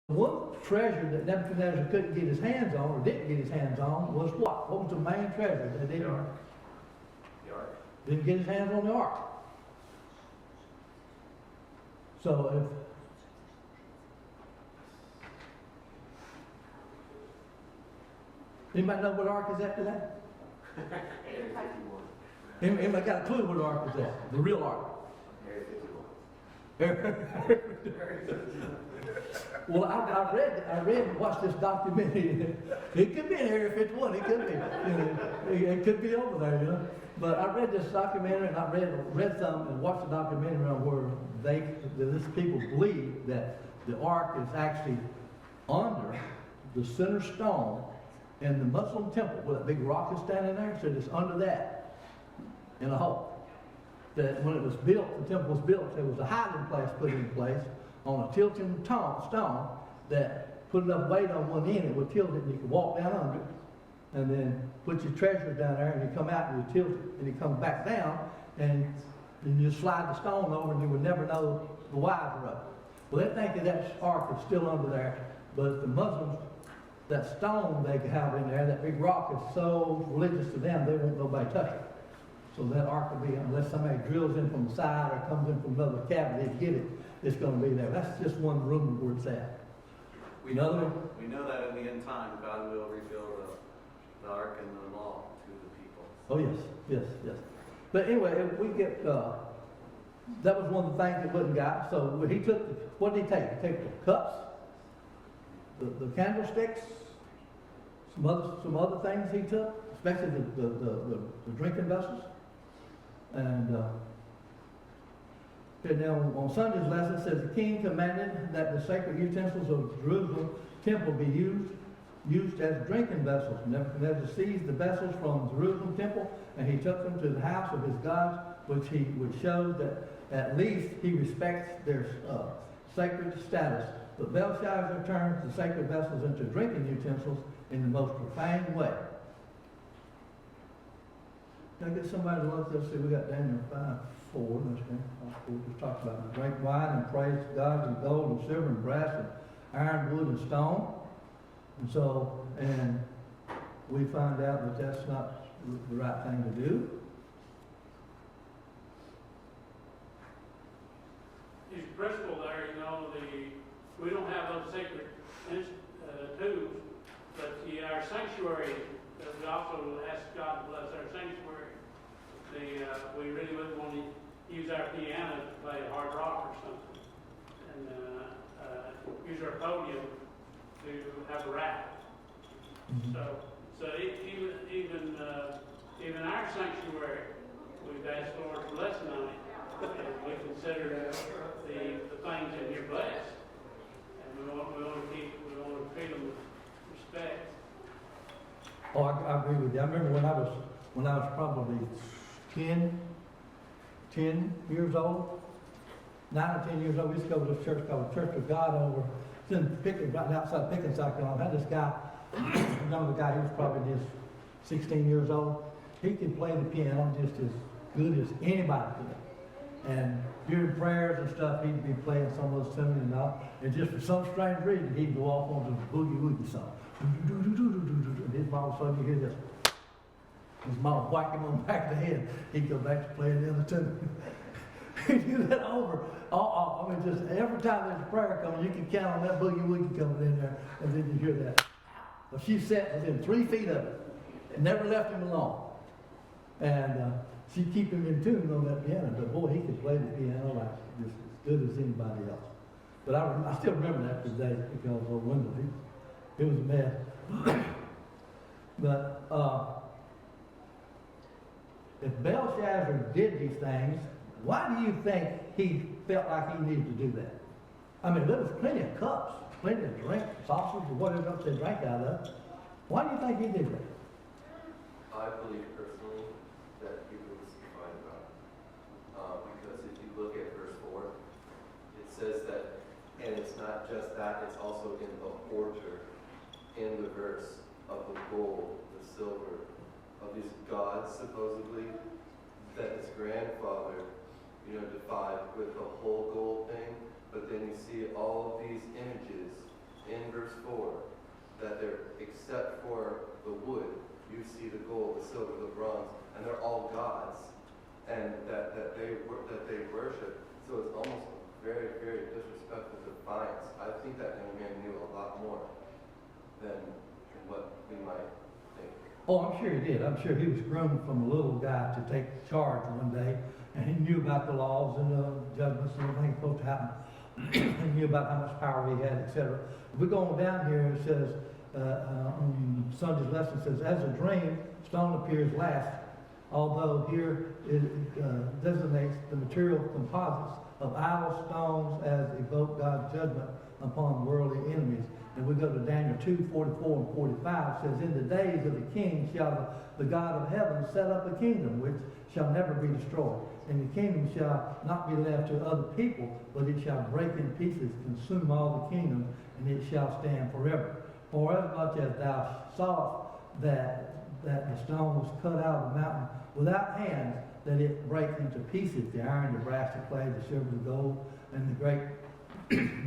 One treasure that Nebuchadnezzar couldn't get his hands on, or didn't get his hands on, was what? What was the main treasure that The ark. The ark. didn't get his hands on the ark? So if anybody know what ark is at today? Anybody got a clue what ark is at? The real ark. Well, I read, watched this documentary. It could be in Area 51. It could be. It could be over there, you know. But I read this documentary, and I read some and watched the documentary on where these people believe that the ark is actually under the center stone in the Muslim temple, where that big rock is standing there. So it's under that in a hole. That when it was built, the temple was built, there was a hiding place put in place on a tilting stone that put enough weight on one end, it would tilt it, and you could walk down under it, and then put your treasures down there, and you come out and you tilt it, and you come back down, and you just slide the stone over, and you would never know the wires are up. Well, they think that ark is still under there, but the Muslims, that stone they have in there, that big rock, is so religious to them, they won't nobody touch it. So that ark will be, unless somebody drills in from the side or comes in from another cavity to get it, it's going to be there. That's just one rumor where it's at. We know that in the end time, God will reveal the ark and the law to the people. Oh, yes. But anyway, we get, that was one of the things that Wooden got. So he took, what did he take? He took the cups, the candlesticks, some other things he took, especially the drinking vessels. And now on Sunday's lesson it says the king commanded that the sacred utensils of Jerusalem temple be used as drinking vessels. Nebuchadnezzar seized the vessels from Jerusalem temple, and he took them to the house of his gods, which shows that at least he respects their sacred status. But Belshazzar turns the sacred vessels into drinking utensils in the most profane way. Can I get somebody to look? Let's see, we got Daniel 5:4. We just talked about drink wine and praise gods and gold and silver and brass and iron, wood, and stone. And so, and we find out that that's not the right thing to do. There's a principle there, you know, we don't have those sacred tools, but our sanctuary, we also ask God to bless our sanctuary. We really wouldn't want to use our piano to play hard rock or something, and use our podium to have a rap. So even our sanctuary, we've asked the Lord's blessing on it, and we consider the things in here blessed, and we want to treat them with respect. Oh, I agree with you. I remember when I was probably 10 years old, 9 or 10 years old, we used to go to this church called the Church of God over. It's in Pickens, right outside Pickens, South Carolina. I had this guy, younger guy, he was probably just 16 years old. He could play the piano just as good as anybody could. And during prayers and stuff, he'd be playing some of those tunes and all. And just for some strange reason, he'd go off on the boogie woogie song. And his mom, all of a sudden you hear this. His mom whack him on the back of the head. He'd go back to playing the other tune. He'd do that over. I mean, just every time there's a prayer coming, you can count on that boogie woogie coming in there, and then you hear that. Well, she sat within 3 feet of it and never left him alone. And she'd keep him in tune on that piano. But boy, he could play the piano like just as good as anybody else. But I still remember that today because of Wendell. It was a mess. But if Belshazzar did these things, why do you think he felt like he needed to do that? I mean, there was plenty of cups, plenty of drink, sausages, or whatever else they drank out of. Why do you think he did that? I believe personally that he was fine about it. Because if you look at verse 4, it says that, and it's not just that, it's also in the order, in the verse, of the gold, the silver, of these gods, supposedly, that his grandfather, defied with the whole gold thing. But then you see all of these images that they're, except for the wood, you see the gold, the silver, the bronze, and they're all gods, and that they worship. So it's almost very, very disrespectful defiance. I think that young man knew a lot more than what we might think. Oh, I'm sure he did. I'm sure he was groomed from a little guy to take charge one day, and he knew about the laws and the judgments and everything supposed to happen. He knew about how much power he had, etc. If we go on down here, it says, on Sunday's lesson, it says, as a dream, stone appears last, although here it designates the material composites of idol stones as evoke God's judgment upon worldly enemies. And we go to Daniel 2, 44 and 45, it says, in the days of the king shall the God of heaven set up a kingdom which shall never be destroyed. And the kingdom shall not be left to other people, but it shall break in pieces, consume all the kingdom, and it shall stand forever. For as much as thou sawest that the stone was cut out of the mountain without hands, that it break into pieces, the iron, the brass, the clay, the silver, the gold, and the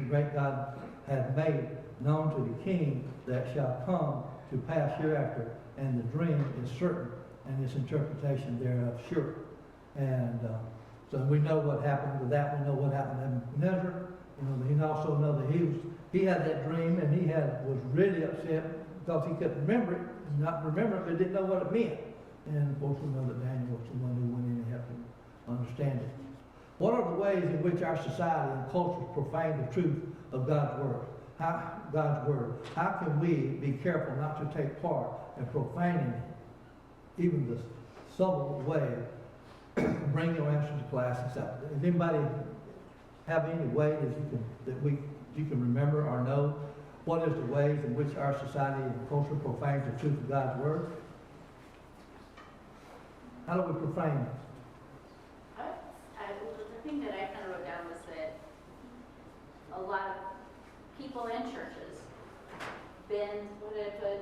great God hath made known to the king that shall come to pass hereafter, and the dream is certain, and its interpretation thereof sure. And so we know what happened with that. We know what happened to Nebuchadnezzar. You know, we also know that he had that dream, and he was really upset because he couldn't remember it, not remember it, but didn't know what it meant. And of course, we know that Daniel was the one who went in and helped him understand it. What are the ways in which our society and culture profane the truth of God's word? How can we be careful not to take part in profaning even the subtle way? Bring your answers to class, etc. Does anybody have any way that you can remember or know what is the ways in which our society and culture profanes the truth of God's word? How do we profane? The thing that I kind of wrote down was that a lot of people and churches bend, what did I put?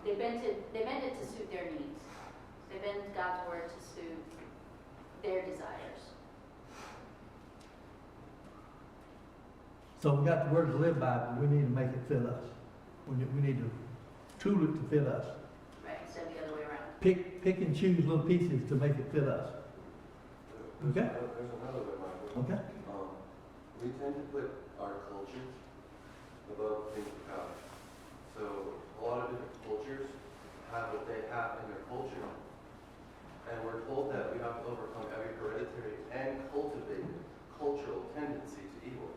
They bend it to suit their needs. They bend God's word to suit their desires. So we got the word to live by, but we need to make it fit us. We need to tool it to fit us. Right, instead of the other way around. Pick and choose little pieces to make it fit us. Okay? There's another way, Michael. Okay? We tend to put our cultures above things of God. So a lot of different cultures have what they have in their culture. And we're told that we have to overcome every hereditary and cultivated cultural tendency to evil.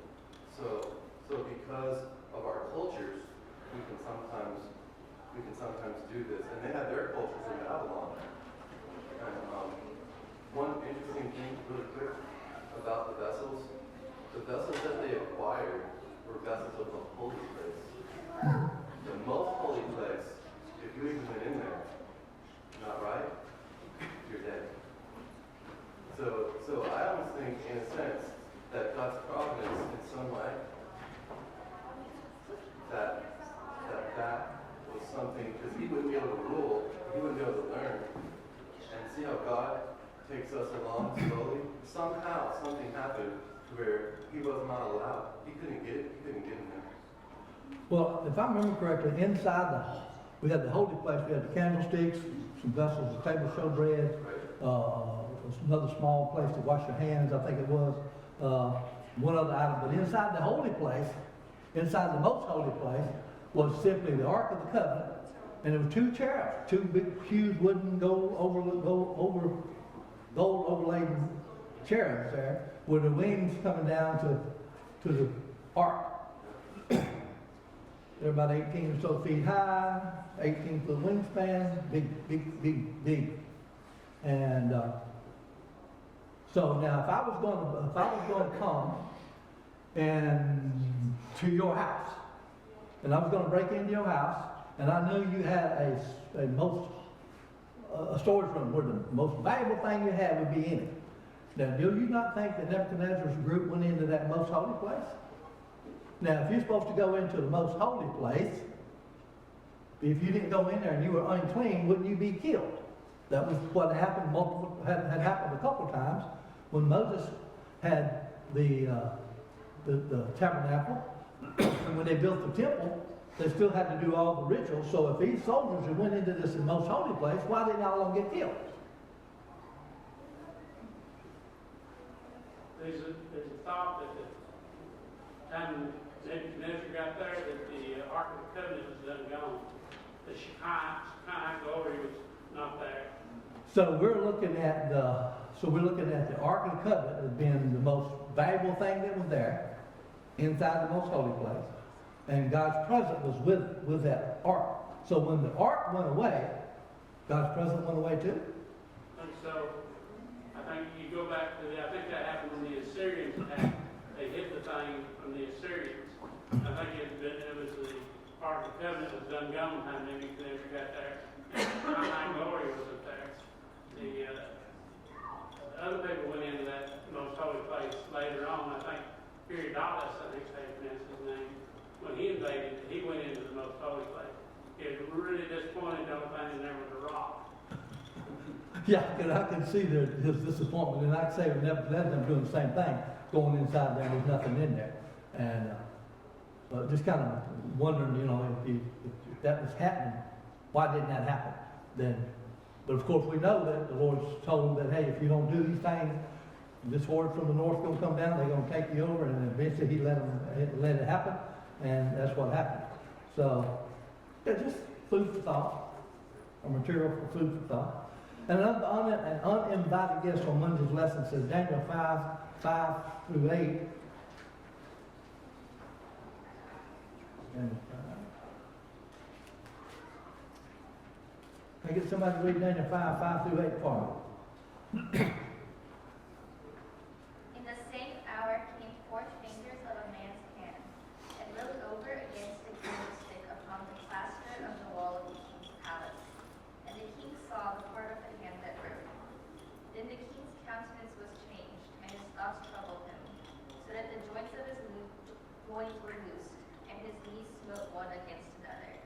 So because of our cultures, we can sometimes do this. And they had their cultures in Babylon. And one interesting thing, really quick, about the vessels that they acquired were vessels of the holy place. The most holy place, if you even went in there, not right, you're dead. So I almost think, in a sense, that God's providence in some way, that was something, because he wouldn't be able to rule, he wouldn't be able to learn. And see how God takes us along slowly? Somehow something happened where he was not allowed. He couldn't get in there. Well, if I remember correctly, inside we had the holy place, we had the candlesticks, some vessels, a table showbread, another small place to wash your hands, I think it was, one other item. But inside the holy place, inside the most holy place, was simply the Ark of the Covenant, and there were two cherubs, two big, huge wooden gold overladen cherubs there, with the wings coming down to the Ark. They're about 18 or so feet high, 18-foot wingspan, big. And so now, if I was going to come and to your house, and I was going to break into your house, and I knew you had a storage room where the most valuable thing you had would be in it. Now, do you not think that Nebuchadnezzar's group went into that most holy place? Now, if you're supposed to go into the most holy place, if you didn't go in there and you were unclean, wouldn't you be killed? That was what happened had happened a couple times when Moses had the tabernacle, and when they built the temple, they still had to do all the rituals. So if these soldiers who went into this most holy place, why didn't all of them get killed? There's a thought that the time Nebuchadnezzar got there, that the Ark of the Covenant was done gone. The Shekinah glory was not there. So we're looking at the Ark of the Covenant as being the most valuable thing that was there inside the most holy place. And God's presence was with that ark. So when the ark went away, God's presence went away too? And so, I think you go back to I think that happened when the Assyrians attacked. They hit the thing from the Assyrians. I think it was the Ark of the Covenant was done gone time Nebuchadnezzar got there. And my glory wasn't there. The other people went into that most holy place later on. I think Periodotus, I think that's his name. When he invaded, he went into the most holy place. He was really disappointed the only thing there was a rock. Yeah, and I can see his disappointment, and I'd say Nebuchadnezzar doing the same thing, going inside there, there's nothing in there. And just kind of wondering, if that was happening, why didn't that happen then? But of course we know that the Lord's told him that, hey, if you don't do these things, this horde from the north going to come down, they're going to take you over, and eventually he let it happen, and that's what happened. So, yeah, just food for thought, or material for food for thought. And an uninvited guest on Monday's lesson says Daniel 5 through 8. And, can I get somebody to read Daniel 5 through 8 for me? In the same hour came forth fingers of a man's hand, and looked over against the candlestick upon the plaster of the wall of the king's palace. And the king saw the part of the hand that wrote. Then the king's countenance was changed, and his thoughts troubled him, so that the joints of his loins were loosed, and his knees smote one against another.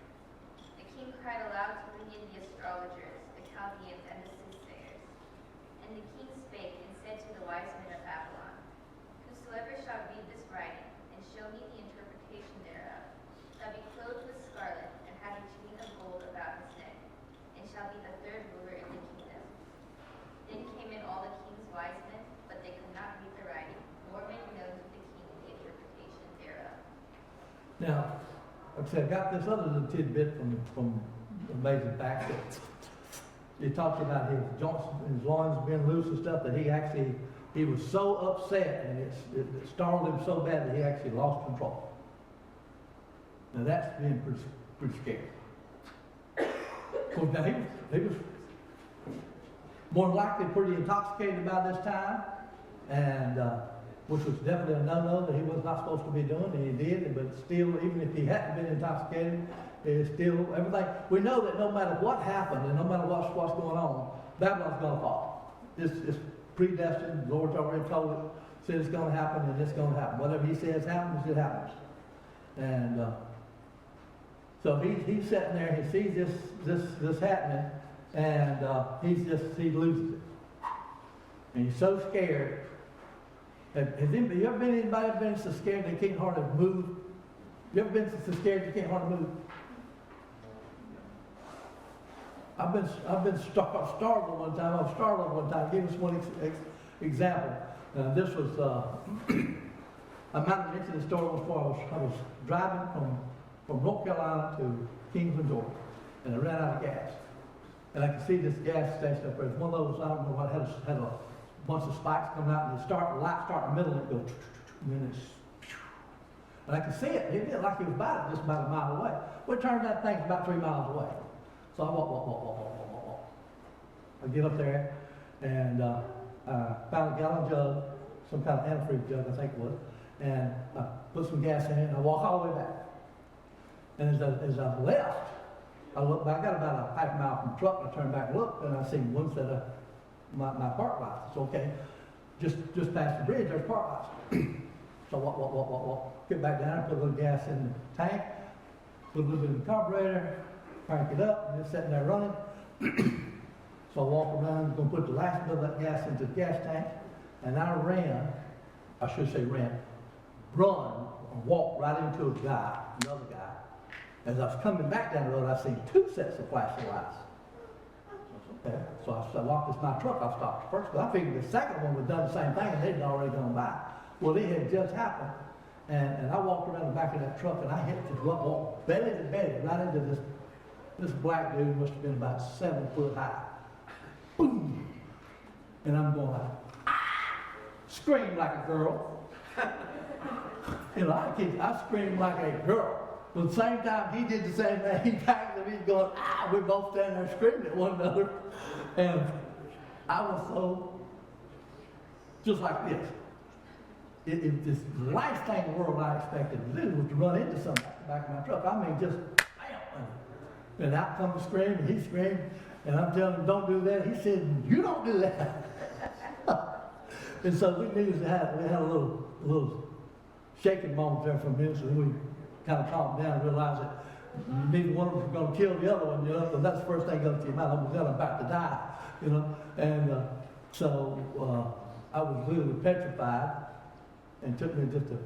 The king cried aloud to bring in the astrologers, the Chaldeans, and the soothsayers. And the king spake and said to the wise men of Babylon, Whosoever shall read this writing, and show me the interpretation thereof, shall be clothed with scarlet, and have a chain of gold about his neck, and shall be the third ruler in the kingdom. Then came in all the king's wise men, but they could not read the writing, nor make known to the king the interpretation thereof. Now, like I said, I got this other little tidbit from Amazing Facts that it talks about his joints and his loins being loose and stuff, that he was so upset and it startled him so bad that he actually lost control. Now that's being pretty scary. Of course, now he was more than likely pretty intoxicated by this time, and which was definitely a no-no that he was not supposed to be doing, and he did. But still, even if he hadn't been intoxicated, it's still everything. We know that no matter what happened and no matter what's going on, Babylon's going to fall. It's predestined. The Lord's already told it, said it's going to happen, and it's going to happen. Whatever He says happens, it happens. And so he's sitting there, he sees this happening, and he loses it, and he's so scared. You ever been so scared that you can't hardly move? You ever been so scared you can't hardly move? I've been startled one time. I was startled one time. Give us one example. This was I might have mentioned the story before. I was driving from North Carolina to Kingsland, Georgia, and I ran out of gas. And I could see this gas station up there. It's one of those, I don't know what, had a bunch of spikes coming out, and the light start in the middle, and it goes, and then and I could see it. It looked like it was just about a mile away. Well, it turned that thing's about 3 miles away. So I walk. I get up there, and found a gallon jug, some kind of antifreeze jug, I think it was, and I put some gas in it, and I walk all the way back. And as I left, I looked back. I got about a half a mile from the truck, and I turned back and looked, and I seen one set of my park lights. It's okay. Just past the bridge, there's park lights. So I walk. Get back down, put a little gas in the tank, put a little bit in the carburetor, crank it up, and it's sitting there running. So I walk around, going to put the last bit of that gas into the gas tank, and I run, or walked right into another guy, As I was coming back down the road, I seen 2 sets of flashing lights. Okay. So I walked this my truck, I stopped first, because I figured the second one would done the same thing and they'd already gone by. Well, it had just happened, and I walked around the back of that truck and I hit the walk belly to belly right into this black dude, must have been about 7 foot high. Boom! And I'm going like, ah! Screamed like a girl. You know, I screamed like a girl. But at the same time, he did the same thing. He backed at me going, ah! We're both standing there screaming at one another. And I was so, just like this. This last thing in the world I expected to do was to run into something at the back of my truck. I mean, just bam! And out comes the scream, and he screamed. And I'm telling him, don't do that. He said, you don't do that. And so we needed to have, we had a little shaking moment there for a minute, so we kind of calmed down and realized that neither one of us was going to kill the other one, you know, because that's the first thing that goes to your mind. I'm about to die, you know. And so I was literally petrified, and it took me just a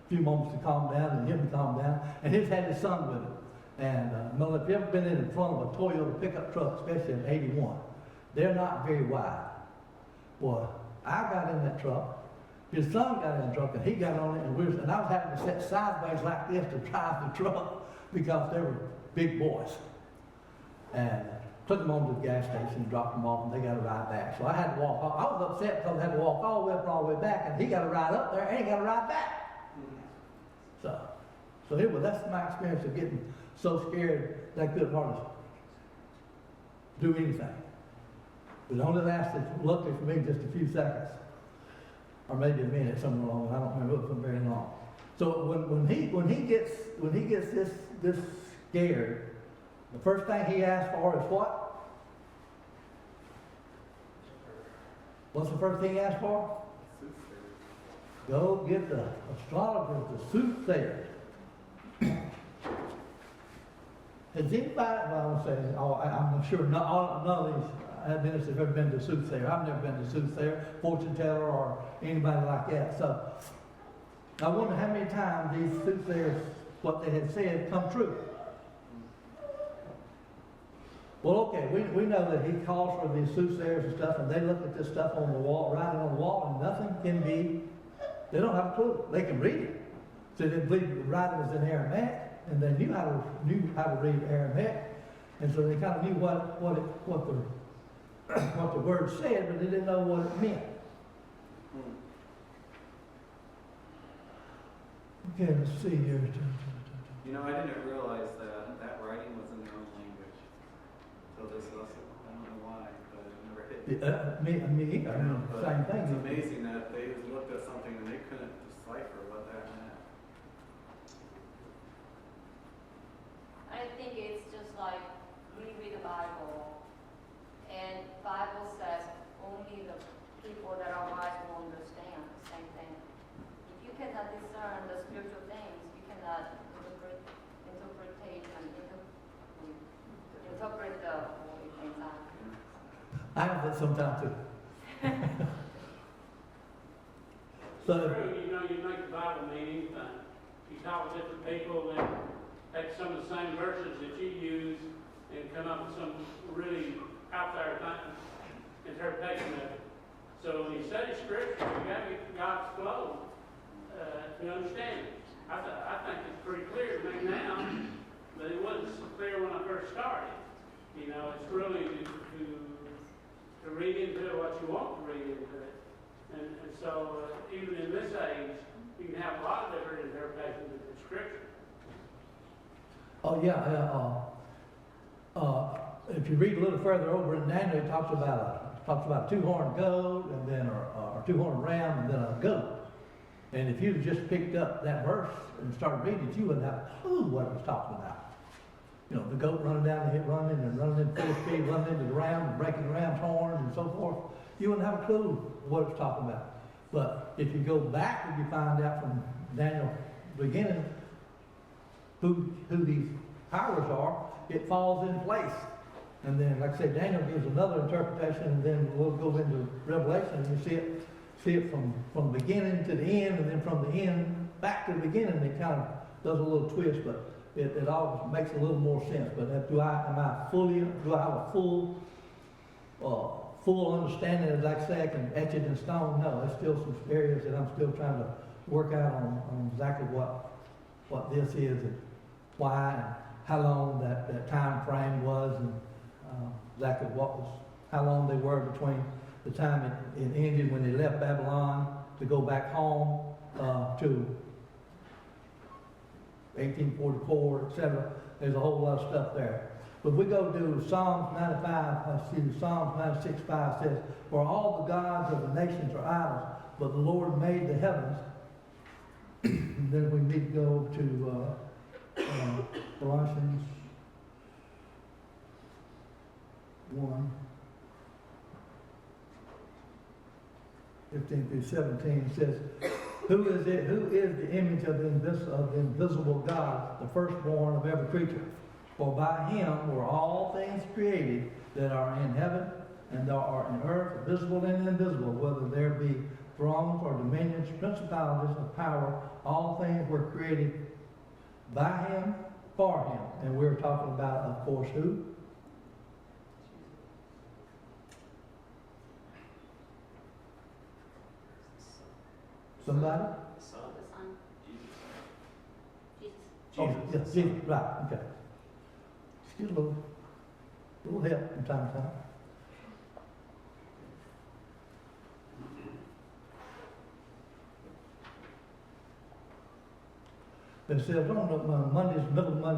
few moments to calm down and him to calm down. And his had his son with him. And Mel, if you've ever been in front of a Toyota pickup truck, especially in '81, they're not very wide. Well, I got in that truck, his son got in the truck, and he got on it, and I was having to sit sideways like this to drive the truck because they were big boys. And took them on to the gas station, dropped them off, and they got a ride back. So I had to walk off. I was upset because I had to walk all the way up and all the way back, and he got a ride up there, and he got a ride back. So anyway, that's my experience of getting so scared that I couldn't hardly do anything. It only lasted, luckily for me, just a few seconds, or maybe a minute, somewhere along. I don't remember. It wasn't very long. So when he gets this scared, the first thing he asks for is what? What's the first thing he asks for? Go get the astrologers, the soothsayers. Has anybody, well, I'm sure none of these Adventists have ever been to a soothsayer. I've never been to a soothsayer, fortune teller, or anybody like that. So I wonder how many times these soothsayers, what they had said, come true. Well, okay, we know that he calls for these soothsayers and stuff, and they look at this stuff on the wall, writing on the wall, and nothing can be, they don't have a clue. They can read it. So they believe the writing was in Aramaic, and they knew how to read Aramaic, and so they kind of knew what the word said, but they didn't know what it meant. Okay, let's see here. You know, I didn't realize that writing was in their own language until this lesson. I don't know why, but it never hit me. Me either. I mean, But same thing. It's amazing that they looked at something and they couldn't decipher what that meant. I think it's just like we read the Bible, and the Bible says only the people that are wise will understand the same thing. If you cannot discern the spiritual things, you cannot interpret the holy things out. I have that sometimes too. So, True, you know, you make the Bible mean anything. You talk with different people that take some of the same verses that you use and come up with some really out there interpretation of it. So when you study Scripture, you got to get God's flow to understand it. I think it's pretty clear to me now, but it wasn't so clear when I first started. You know, it's really to read into it what you want to read into it. And so even in this age, you can have a lot of different interpretations of the Scripture. oh yeah, if you read a little further over in Daniel, it talks about a 2-horned goat, and then or 2-horned ram, and then a goat. And if you'd just picked up that verse and started reading it, you wouldn't have a clue what it was talking about. You know, the goat running down the hill, running in full speed, running into the ram, and breaking the ram's horns, and so forth. You wouldn't have a clue what it was talking about. But if you go back and you find out from Daniel's beginning who these powers are, it falls in place. And then, like I said, Daniel gives another interpretation, and then we'll go into Revelation, and you see it from the beginning to the end, and then from the end back to the beginning. It kind of does a little twist, but it all makes a little more sense. But do I have a full understanding, as I say, I can etch it in stone? No, there's still some areas that I'm still trying to work out on exactly what this is and why and how long that time frame was and exactly how long they were between the time it ended when they left Babylon to go back home to 1844, etc. There's a whole lot of stuff there. But we go to Psalms 96:5 says, "For all the gods of the nations are idols, but the Lord made the heavens." And then we need to go to Colossians 1, 15 through 17 says, Who is the image of the invisible God, the firstborn of every creature? For by him were all things created that are in heaven and that are in earth, visible and invisible, whether there be thrones or dominions, principalities or power. All things were created by him, for him. And we're talking about, of course, who? Somebody? The Son. Jesus. Oh, yeah, Jesus, right, okay. Just get a little help from time to time. It says on the middle of Monday's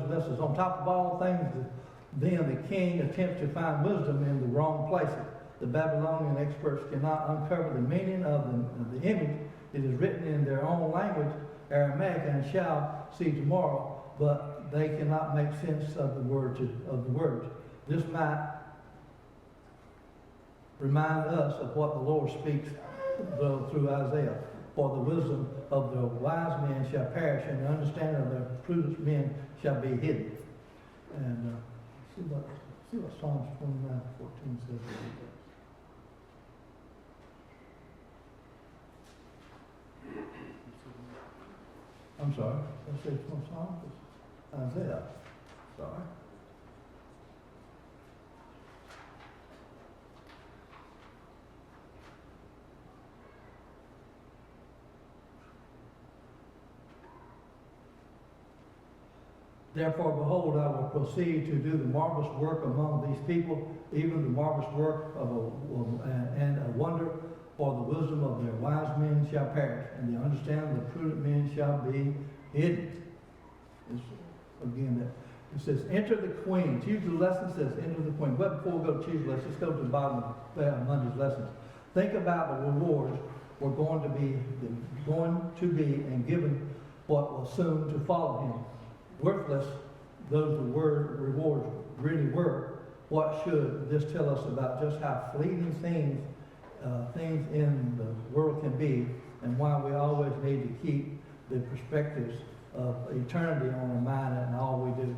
lessons, on top of all things, then the king attempts to find wisdom in the wrong places. The Babylonian experts cannot uncover the meaning of the image. It is written in their own language, Aramaic, and shall see tomorrow, but they cannot make sense of the words. This might remind us of what the Lord speaks through Isaiah. For the wisdom of the wise men shall perish, and the understanding of the prudent men shall be hidden. And see what Psalms 29:14 says. I'm sorry, I said it's from Psalms? It's Isaiah. Sorry. Therefore, behold, I will proceed to do the marvelous work among these people, even the marvelous work and a wonder. For the wisdom of their wise men shall perish, and the understanding of the prudent men shall be hidden. Again, it says, enter the queen. Tuesday's lesson says, enter the queen. But before we go to Tuesday's lesson, let's go to the bottom of Monday's lessons. Think about the rewards we're going to be and given what will soon to follow him. Worthless those rewards really were. What should this tell us about just how fleeting things in the world can be, and why we always need to keep the perspectives of eternity on our mind and all we do?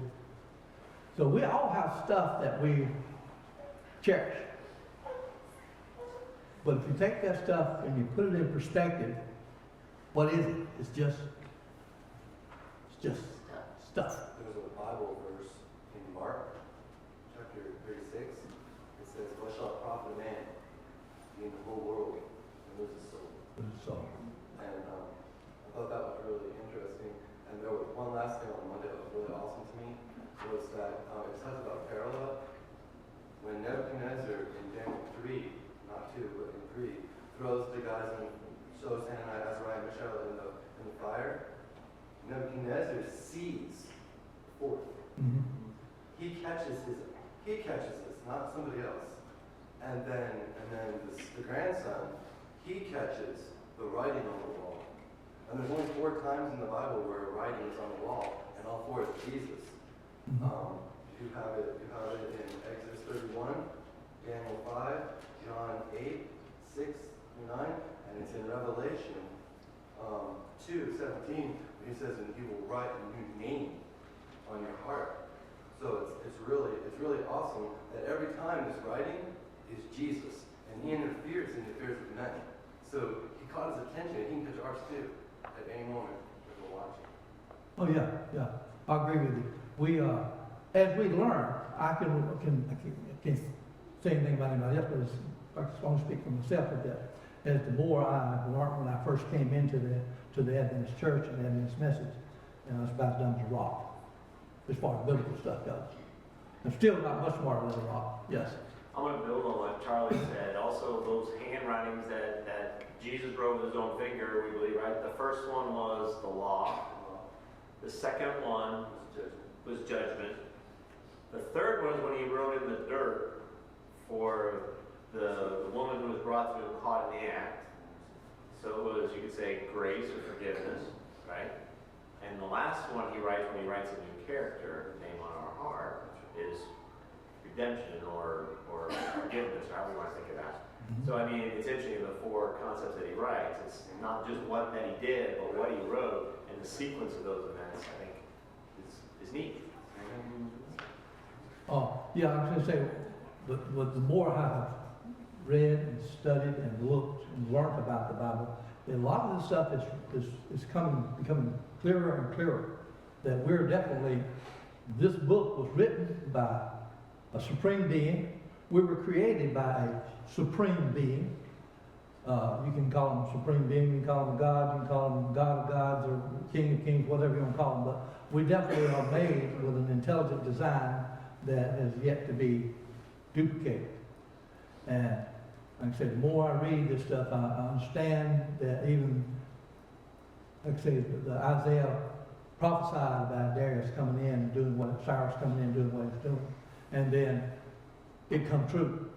So we all have stuff that we cherish. But if you take that stuff and you put it in perspective, what is it? It's just stuff. There's a Bible verse in Mark, chapter 36. It says, "What shall it profit a man in the whole world and lose his soul?" So, And I thought that was really interesting. And there was one last thing on Monday that was really awesome to me, was that it says about parallel. When Nebuchadnezzar in Daniel 3, not 2, but in 3, throws the guys in, shows Hananiah, Azariah, and Mishael in the fire, Nebuchadnezzar sees the fourth. mm-hmm. He catches this, not somebody else. And then the grandson, he catches the writing on the wall. And there's only 4 times in the Bible where writing is on the wall, and all 4 is Jesus. Mm-hmm. You have it in Exodus 31, Daniel 5, John 8, 6 through 9, and it's in Revelation 2:17. He says, "And he will write a new name on your heart." So it's really awesome that every time this writing is Jesus, and he interferes in the affairs of men. So he caught his attention, and he can catch ours too at any moment if we're watching. Oh yeah. I agree with you. We, as we learn, I can't say anything about anybody else, but I just want to speak for myself with that. As the more I learned when I first came into the Adventist church and the Adventist message, and I was about dumb as a rock, as far as biblical stuff goes. I'm still not much smarter than a rock. Yes. I'm going to build on what Charlie said. Also, those handwritings that Jesus wrote with his own finger, we believe, right? The first one was the law. The second one was judgment. The third one is when he wrote in the dirt for the woman who was brought to him caught in the act. So it was, you could say, grace or forgiveness, right? And the last one he writes when he writes a new character, name on our heart, is redemption or forgiveness, or however you want to think about it. So I mean, it's interesting, the four concepts that he writes, it's not just what that he did, but what he wrote, and the sequence of those events, I think, is neat. Oh, yeah, I was going to say, but the more I have read and studied and looked and learned about the Bible, a lot of this stuff is becoming clearer and clearer. That we're definitely, this book was written by a supreme being. We were created by a supreme being. You can call him supreme being, you can call him God, you can call him God of gods or King of kings, whatever you want to call him. But we definitely are made with an intelligent design that has yet to be duplicated. And like I said, the more I read this stuff, I understand that even, like I say, the Isaiah prophesied about Darius coming in and doing what, Cyrus coming in and doing what he's doing. And then it come true.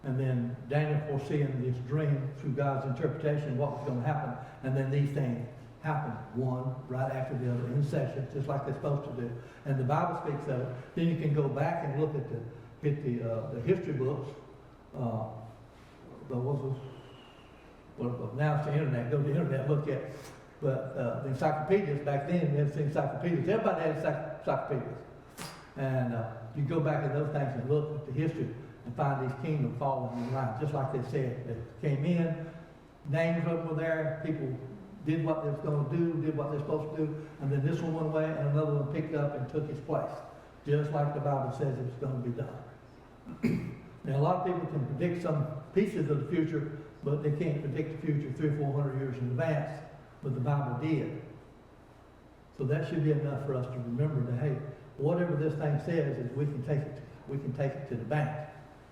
And then Daniel foreseeing this dream through God's interpretation of what was going to happen. And then these things happen, one right after the other, in sessions, just like they're supposed to do. And the Bible speaks of it. Then you can go back and look at the history books. Now it's the internet. Go to the internet, look at. But the encyclopedias back then, they had encyclopedias. Everybody had encyclopedias. And you go back at those things and look at the history and find these kingdoms falling in line, just like they said. They came in, names of them were there, people did what they was going to do, did what they're supposed to do, and then this one went away and another one picked up and took its place, just like the Bible says it's going to be done. Now, a lot of people can predict some pieces of the future, but they can't predict the future 300 or 400 years in advance, but the Bible did. So that should be enough for us to remember that, hey, whatever this thing says, is we can take it to the bank,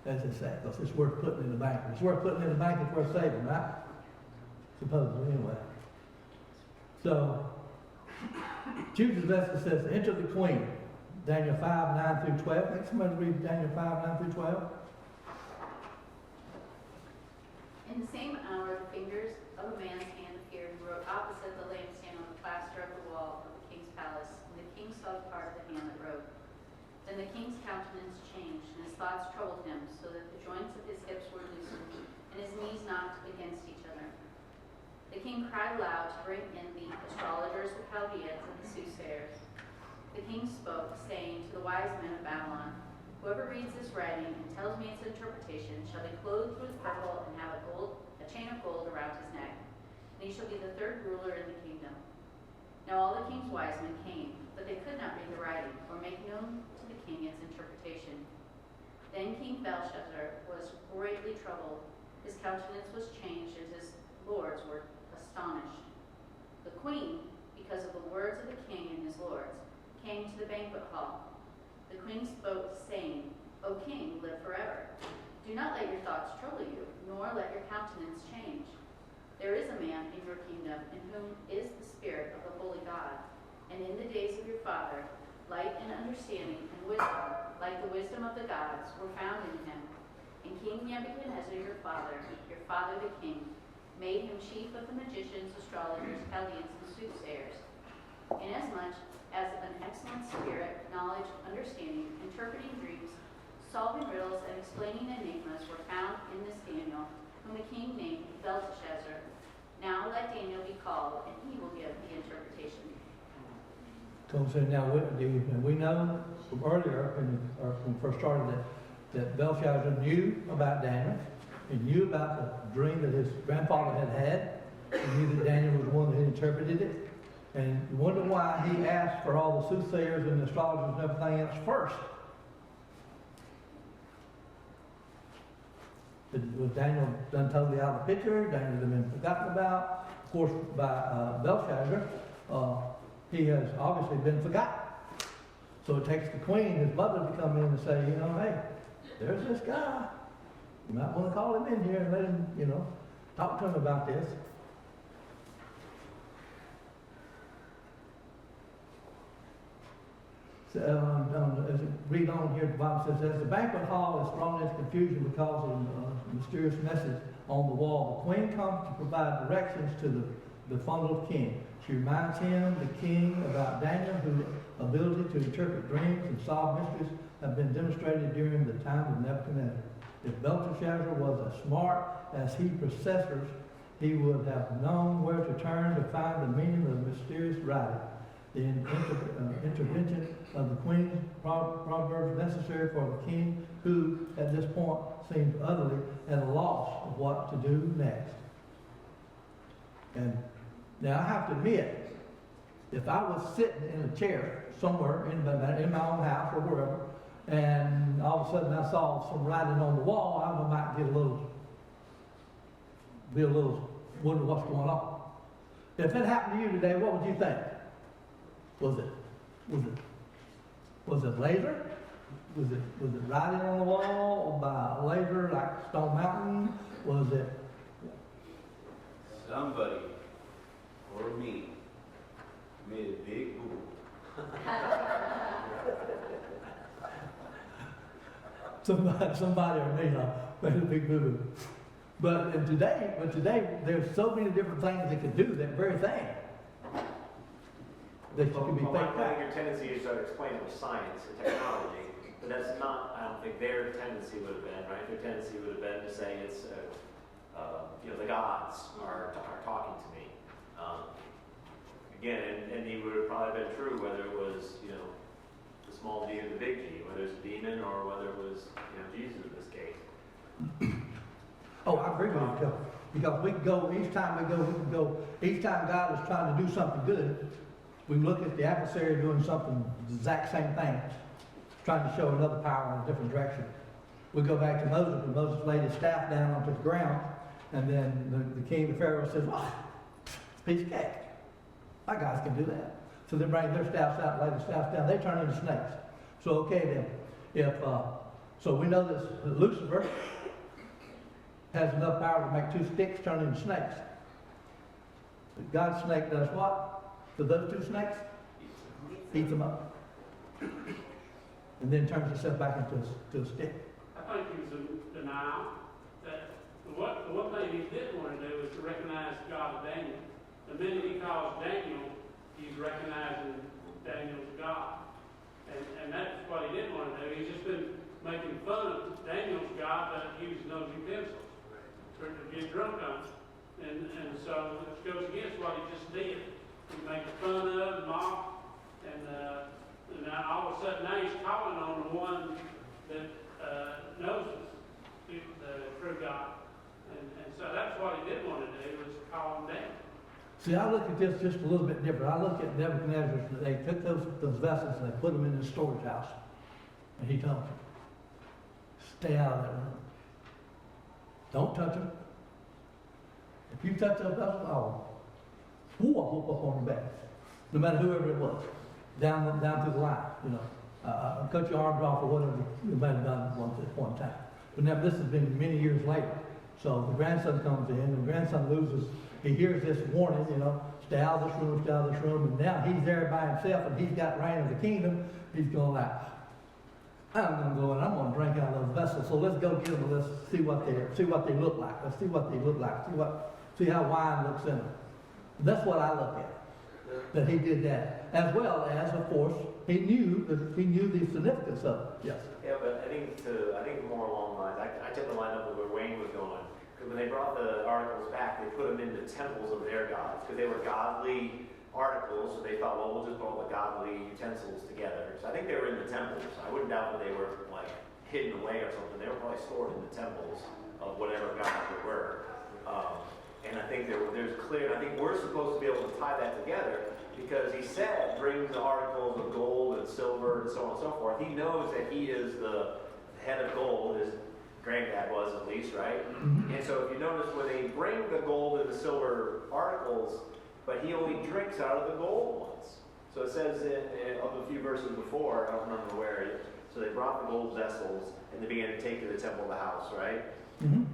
as they say, because it's worth putting in the bank. If it's worth putting in the bank, it's worth saving, right? Supposedly, anyway. So, Judas lesson says, enter the queen. Daniel 5, 9 through 12. Next, somebody read Daniel 5, 9 through 12. In the same hour, the fingers of a man's hand appeared and wrote opposite the lampstand on the plaster of the wall of the king's palace. And the king saw the part of the hand that wrote. Then the king's countenance changed, and his thoughts troubled him, so that the joints of his hips were loosened, and his knees knocked against each other. The king cried aloud to bring in the astrologers, the Chaldeans, and the soothsayers. The king spoke, saying to the wise men of Babylon, whoever reads this writing and tells me its interpretation shall be clothed with purple and have a chain of gold around his neck, and he shall be the third ruler in the kingdom. Now all the king's wise men came, but they could not read the writing or make known to the king its interpretation. Then King Belshazzar was greatly troubled. His countenance was changed, and his lords were astonished. The queen, because of the words of the king and his lords, came to the banquet hall. The queen spoke, saying, O king, live forever. Do not let your thoughts trouble you, nor let your countenance change. There is a man in your kingdom in whom is the spirit of the holy God. And in the days of your father, light and understanding and wisdom, like the wisdom of the gods, were found in him. And King Nebuchadnezzar, your father the king, made him chief of the magicians, astrologers, Chaldeans, and soothsayers. Inasmuch as an excellent spirit, knowledge, understanding, interpreting dreams, solving riddles, and explaining enigmas were found in this Daniel, whom the king named Belteshazzar. Now let Daniel be called, and he will give the interpretation. So now we know from earlier, when we first started, that Belshazzar knew about Daniel. He knew about the dream that his grandfather had. He knew that Daniel was the one that had interpreted it. And you wonder why he asked for all the soothsayers and the astrologers and everything else first. Was Daniel done totally out of the picture? Daniel had been forgotten about. Of course, by Belshazzar, he has obviously been forgotten. So it takes the queen, his mother, to come in and say, you know, hey, there's this guy. You might want to call him in here and let him, you know, talk to him about this. So, as we read on here, the Bible says, as the banquet hall is thrown into confusion because of a mysterious message on the wall, the queen comes to provide directions to the fundal king. She reminds him, the king, about Daniel, whose ability to interpret dreams and solve mysteries have been demonstrated during the time of Nebuchadnezzar. If Belshazzar was as smart as his predecessors, he would have known where to turn to find the meaning of the mysterious writing. The intervention of the queen's proverbs necessary for the king, who at this point seemed utterly at a loss of what to do next. And now I have to admit, if I was sitting in a chair somewhere in my own house or wherever, and all of a sudden I saw some writing on the wall, I might be a little wonder what's going on. If it happened to you today, what would you think? Was it laser? Was it writing on the wall by a laser like Stone Mountain? Was it Somebody, or me, made a big boo. somebody or me made a big boo-boo? But today, there's so many different things that can do that very thing. That you can be Well, faked I out. think your tendency is to explain it with science and technology, but that's not, I don't think their tendency would have been, right? Their tendency would have been to say it's, the gods are talking to me. Again, and he would have probably been true whether it was, the small d or the big G, whether it's a demon or whether it was, Jesus in this case. Oh, I agree with you, Joe. Because we can go, each time God is trying to do something good, we look at the adversary doing something, the exact same thing, trying to show another power in a different direction. We go back to Moses, when Moses laid his staff down onto the ground, and then the king, the Pharaoh, says, "Oh, piece of cake. My guys can do that." So they bring their staffs out, lay the staffs down, they turn into snakes. So okay then, so we know that Lucifer has enough power to make two sticks turn into snakes. But God's snake does what to those two snakes? Eats them up. And then turns itself back into a stick. I think he was in denial that the one thing he didn't want to do was to recognize God of Daniel. The minute he calls Daniel, he's recognizing Daniel's God. And that's what he didn't want to do. He's just been making fun of Daniel's God, but he was nosy pencils to get drunk on. And so it goes against what he just did. He made fun of, mocked, and now all of a sudden now he's calling on the one that knows the true God. And so that's what he did want to do, was call him down. See, I look at this just a little bit different. I look at Nebuchadnezzar, they took those vessels and they put them in his storage house. And he told them, stay out of that room. Don't touch them. If you touch those vessels, I'll whoop up on your back. No matter whoever it was. Down through the line, cut your arms off or whatever you might have done at one point in time. But now this has been many years later. So the grandson comes in, and the grandson loses, he hears this warning, stay out of this room, stay out of this room, and now he's there by himself and he's got reign of the kingdom. He's going like, I'm going to go and I'm going to drink out of those vessels. So let's go get them and let's see what they look like. Let's see what they look like. See how wine looks in them. That's what I look at. That he did that, as well as, of course, he knew the significance of it. Yes. Yeah, but I think more along the lines. I took the line up of where Wayne was going. Because when they brought the articles back, they put them into temples of their gods because they were godly articles. So they thought, well, we'll just put all the godly utensils together. So I think they were in the temples. I wouldn't doubt that they were like hidden away or something. They were probably stored in the temples of whatever gods they were. And I think there's clear. And I think we're supposed to be able to tie that together because he said, bring the articles of gold and silver and so on and so forth. He knows that he is the head of gold, his granddad was at least, right? And so if you notice, when they bring the gold and the silver articles, but he only drinks out of the gold ones. So it says of a few verses before, I don't remember where, so they brought the gold vessels and they began to take to the temple of the house, right? In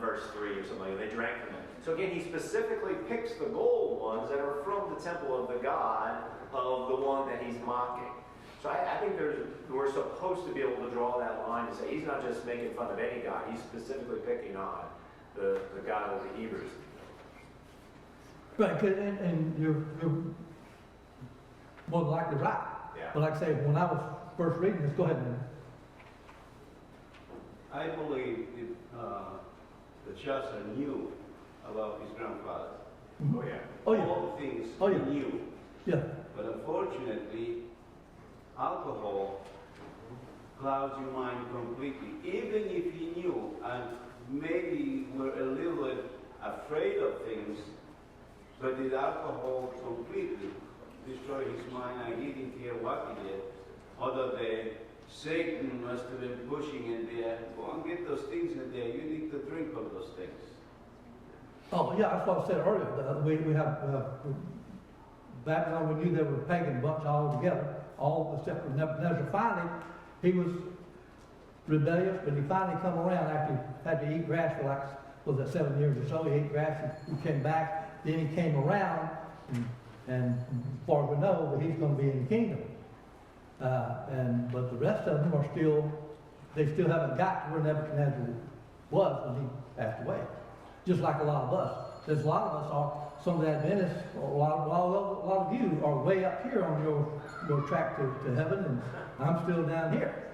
verse 3 or something, they drank from it. So again, he specifically picks the gold ones that are from the temple of the god of the one that he's mocking. So I think we're supposed to be able to draw that line to say he's not just making fun of any god, he's specifically picking on the God of the Hebrews. Right, 'cause- and you're more than likely right. Yeah. But like I say, when I was first reading this, go ahead, man. I believe the Chaucer knew about his grandfather. Oh yeah. Oh, yeah. All the things Oh, yeah. he knew. Yeah. But unfortunately, alcohol clouds your mind completely. Even if he knew and maybe were a little bit afraid of things, but the alcohol completely destroyed his mind and he didn't care what he did. Other than Satan must have been pushing in there, go and get those things in there, you need to drink of those things. Oh, yeah, that's what I said earlier. We have, Babylon, we knew they were a pagan bunch all together, all except for Nebuchadnezzar. Finally, he was rebellious, but he finally come around after he had to eat grass for like, was it 7 years or so? He ate grass, he came back, then he came around, and as far as we know, he's going to be in the kingdom. But the rest of them are still, they still haven't got to where Nebuchadnezzar was when he passed away. Just like a lot of us. There's a lot of us are, some of the Adventists, a lot of you are way up here on your track to heaven, and I'm still down here.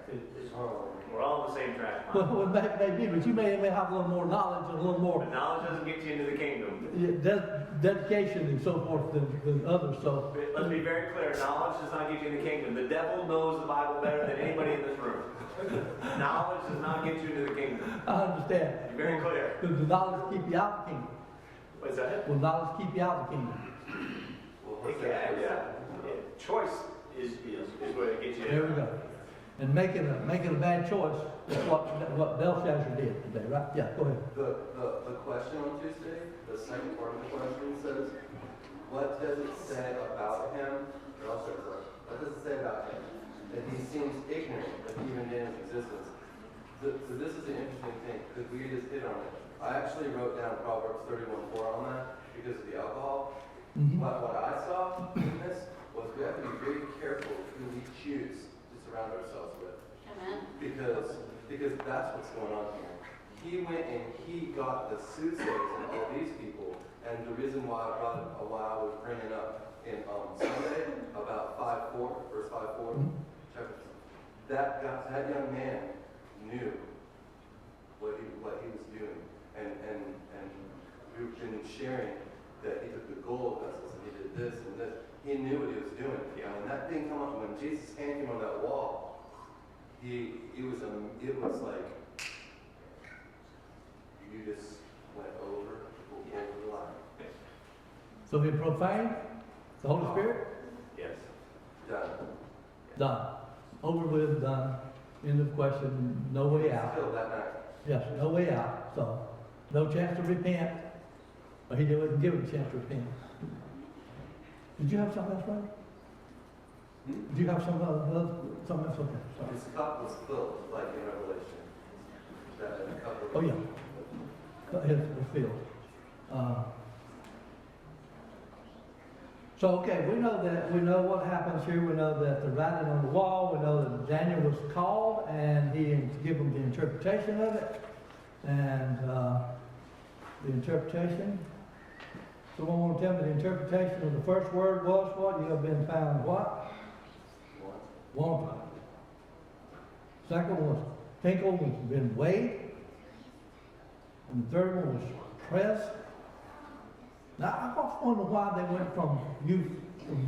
We're all on the same track. Well, it may be, but you may have a little more knowledge and a little more But knowledge doesn't get you into the kingdom. dedication and so forth than others. So Let's be very clear, knowledge does not get you in the kingdom. The devil knows the Bible better than anybody in this room. Knowledge does not get you into the kingdom. I understand. Be very clear. Does the knowledge keep you out of the kingdom? What's that? Will knowledge keep you out of the kingdom? Yeah. Choice is what it gets you There in. we go. And making a bad choice is what Belshazzar did today, right? Yeah, go ahead. The question on Tuesday, the second part of the question says, what does it say about him? Or else, what does it say about him? That he seems ignorant of even in his existence. So this is an interesting thing, because we just hit on it. I actually wrote down Proverbs 31:4 on that because of the alcohol. But what I saw in this was we have to be very careful who we choose to surround ourselves with. Amen. Because that's what's going on here. He went and he got the soothsayers and all these people, and the reason why I brought it, why I was bringing up in Sunday about 5:4, verse 5:4, that young man knew what he was doing, and we've been sharing that he took the gold vessels and he did this and this. He knew what he was doing. Yeah. When that thing come up, when Jesus' hand came on that wall, it was like you just went over the line. So he profaned the Holy Spirit? Yes. Done. Done. Over with, done. End of question, no way out. Still that night. Yes, no way out. So, no chance to repent. But he didn't give him a chance to repent. Did you have something else, brother? Did you have something else? Okay, sorry. His cup was filled, like in Revelation. That cup was Oh, yeah. His field. So, okay, we know what happens here. We know that the writing on the wall. We know that Daniel was called and he gave them the interpretation of it. And the interpretation. Someone want to tell me the interpretation of the first word was what? You have been found what? Wanted. Second was Finkel was been weighed. And the third one was pressed. Now, I often wonder why they went from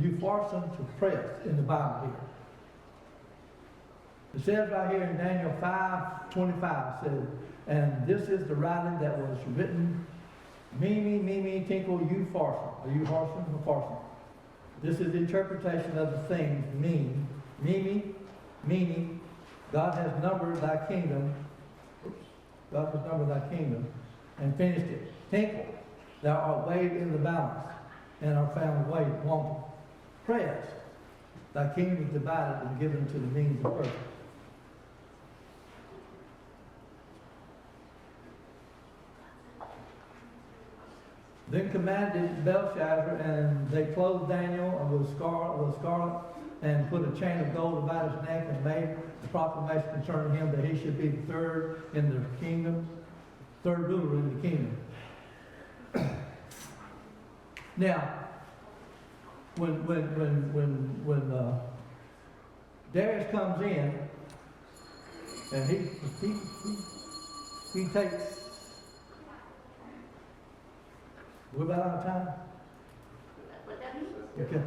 Eupharsin to pressed in the Bible here. It says right here in Daniel 5:25, says, and this is the writing that was written, Mimi, Tinkle, Eupharsin. Are you Harsin or Farsin? This is the interpretation of the things meaning God has numbered thy kingdom. God has numbered thy kingdom and finished it. Tinkle, thou art weighed in the balance and are found wanting. Prayest, thy kingdom is divided and given to the means of persons. Then commanded Belshazzar, and they clothed Daniel with scarlet, and put a chain of gold about his neck, and made a proclamation concerning him that he should be the third in the kingdom, third ruler in the kingdom. Now, when Darius comes in, and he takes. We're about out of time. That's what that means. Okay.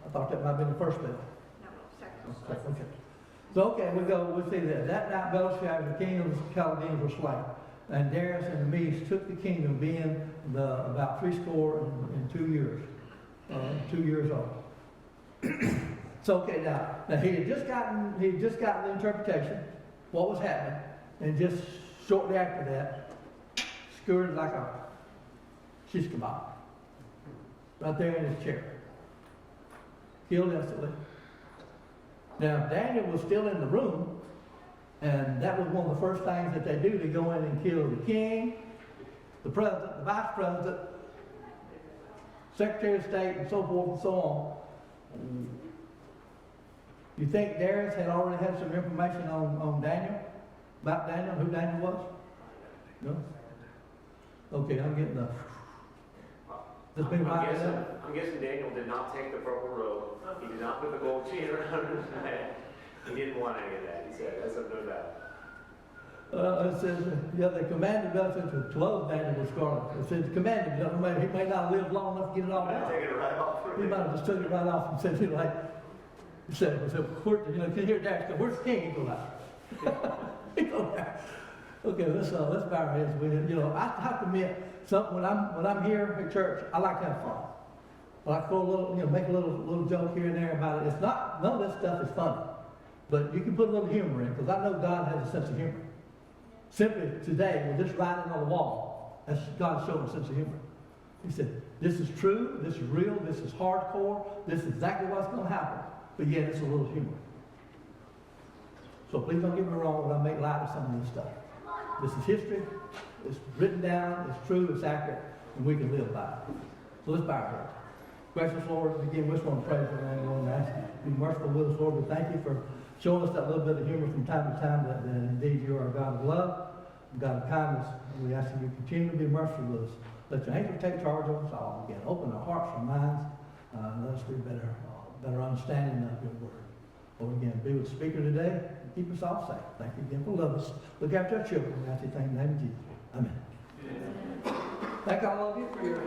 I thought that might have been the first bit. No, second. Okay. So, okay, we'll see that. That night Belshazzar, the king of the Chaldeans, was slain. And Darius and the Medes took the kingdom, being about 80 and 2 years. 2 years old. So, okay, now he had just gotten the interpretation, what was happening, and just shortly after that, skewered like a shish kebab. Right there in his chair. Killed instantly. Now, Daniel was still in the room, and that was one of the first things that they do. They go in and kill the king, the president, the vice president, secretary of state, and so forth and so on. You think Darius had already had some information on Daniel? About Daniel, who Daniel was? No? Okay, I'm getting the... Just being right there. I'm guessing Daniel did not take the purple robe. He did not put the gold chain around his neck. He didn't want any of that. He said, that's no doubt. It says, yeah, they commanded Belshazzar to clothe Daniel with scarlet. It says, commanded, he may not live long enough to get it all out. Take it right off. He might have just took it right off and said, you know, like, he said, can you hear Darius go, where's the king? He go out. He go out. Okay, let's bow our heads with it. You know, I have to admit, when I'm here at church, I like to have fun. I like to throw a little, make a little joke here and there about it. It's not, none of this stuff is funny. But you can put a little humor in, because I know God has a sense of humor. Simply today, with this writing on the wall, that's God showing a sense of humor. He said, this is true, this is real, this is hardcore, this is exactly what's going to happen. But yet, it's a little humor. So please don't get me wrong when I make light of some of this stuff. This is history, it's written down, it's true, it's accurate, and we can live by it. So let's bow our heads. Gracious Lord, again, we just want to praise your name, Lord, and ask you to be merciful with us, Lord. We thank you for showing us that little bit of humor from time to time, that indeed you are a God of love, a God of kindness, and we ask you to continue to be merciful with us. Let your angels take charge of us all. Again, open our hearts and minds, and let us be better understanding of your word. Lord, again, be with the speaker today, and keep us all safe. Thank you again for loving us. Look after our children. We ask you to thank you in the name of Jesus. Amen. Thank all of you for your